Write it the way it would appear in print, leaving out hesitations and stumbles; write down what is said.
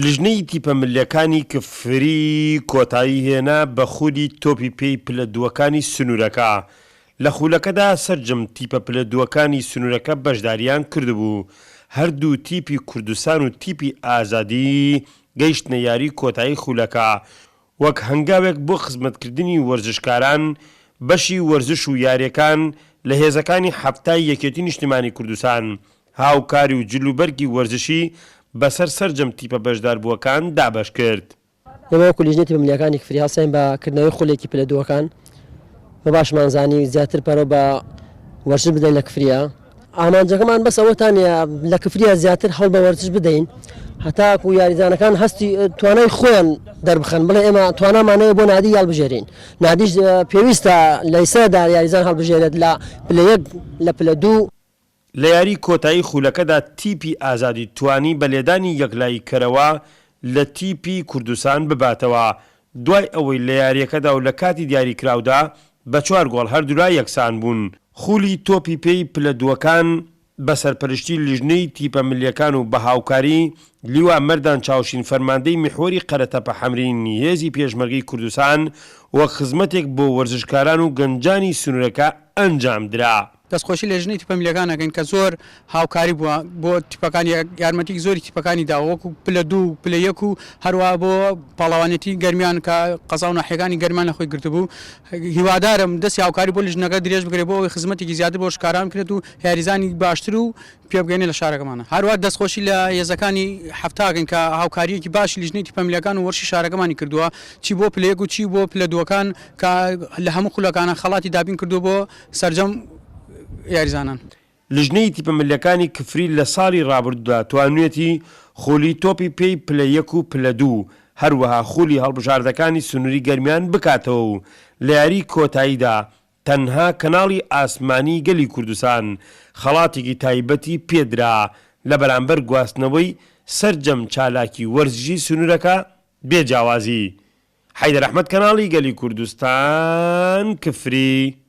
لژنەی تیپە ملیەکانی کفری کۆتایی هێنا بە خودی تۆپی پێی پلە دووەکانی سنوورەکە. لە خولەکەدا سەرجەم تیپە پلە دووەکانی سنوورەکە بەشداریان کردبوو. هەردوو تیپی کوردستان و تیپی ئازادی گەیشتنە یاری کۆتایی خولەکە وەک هەنگاوێک بۆ خزمەتکردنی وەرزشکاران بەشی وەرزش و یاریەکان لە هێزەکانی هەفتای یەکێتی نیشتیمانی کوردستان هاوکاری و جلوبەرگی وەرزشی بەسەر سەرجەم تیپە بەشداربووەکان دابەش کرد. ئێمە لیژنەی تیپە ملیەکانی کفری هەڵسەین بەکردنەوەی خولێکی پلە دووەکان بە باشمانزانی زیاتر پەرۆ بە وەرزش بدەین لە کفریە. ئامانجەکەمان بەس ئەوەتانە لە کفریە زیاتر هەڵ بە وەرزش بدەین هەتاکو و یاریزانەکان هەستی توانای خۆیان دەربخەن بڵێ ئێمە توانامانەیە بۆ نادی هەڵبژێرین. نادیش پێویستە لە ئیسەدا یاریزان هەڵبژێرێت لە پلە یەک لە پلە دوو. لە یاری کۆتایی خولەکەدا تیپی ئازادی توانی بە لێدانی یەکلایی کەرەوە لە تیپی کوردستان بباتەوە. دوای ئەوەی لە یاریەکەدا و لە کاتی دیاریکراودا بە 4 گۆڵ هەردوولای یەکسان بوون. خولی تۆپی پێی پلە دووەکان بە سەرپەرشتی لیژنەی تیپە ملیەکان و بە هاوکاری لیوا مەردان چاوشین فەرماندەی میحوەری قەرەتەپە حەمرینی هێزی پێشمەرگەی کوردستان وەک خزمەتێک بۆ وەرزشکاران و گەنجانی سنوورەکە ئەنجام درا. دەستخۆشی لە ژنەی تیپە ملیەکان ئەەکەین کە زۆر هاوکاری بووە بۆ تیپەکانی یارمەتی زۆری تیپەکانی داوە وەکو پلە دوو پلە یەک و هەروە بۆ پاڵەوانێتی گەرمیان کە قەزا و ناحیەکانی گەرمیان لە خۆی گرتبوو. هیوادارم دەستی هاوکاری بۆ لیژنەکە درێژ بکرێت بۆ ئەوەی خزمەتێکی زیاتر بۆ شکاران بکرێت و یاریزانی باشتر و پێ بگەینێت لە شارەکەمانە. هەروە دەستخۆشی لە هێزەکانی هەفتاگەن کە هاوکاریەکی باشی لیژنەی تیپە ملیەکان و وەرشی شارەکەمانی کردووە چی بۆ پلە یەک و چی بۆ پلە دووەکان کە لە هەموو خولەکانە خەڵاتی دابین کردو بۆ سەرجەم یاریزانان. لیژنەی تیپە ملیەکانی کفری لە ساڵی ڕابردوودا توانوێتی خولی تۆپی پێی پلە یەک و پلە دوو هەروەها خولی هەڵبژاردەکانی سنووری گەرمیان بکاتەوە و لە یاری کۆتاییدا تەنها کەناڵی ئاسمانی گەلی کوردستان خەڵاتێکی تایبەتی پێدرا لە بەرامبەر گواستنەوەی سەرجەم چالاکی وەرزشی سنوورەکە بێجیاوازی. حەیدەر ئەحمەد، کەناڵی گەلی کوردستان، کفری.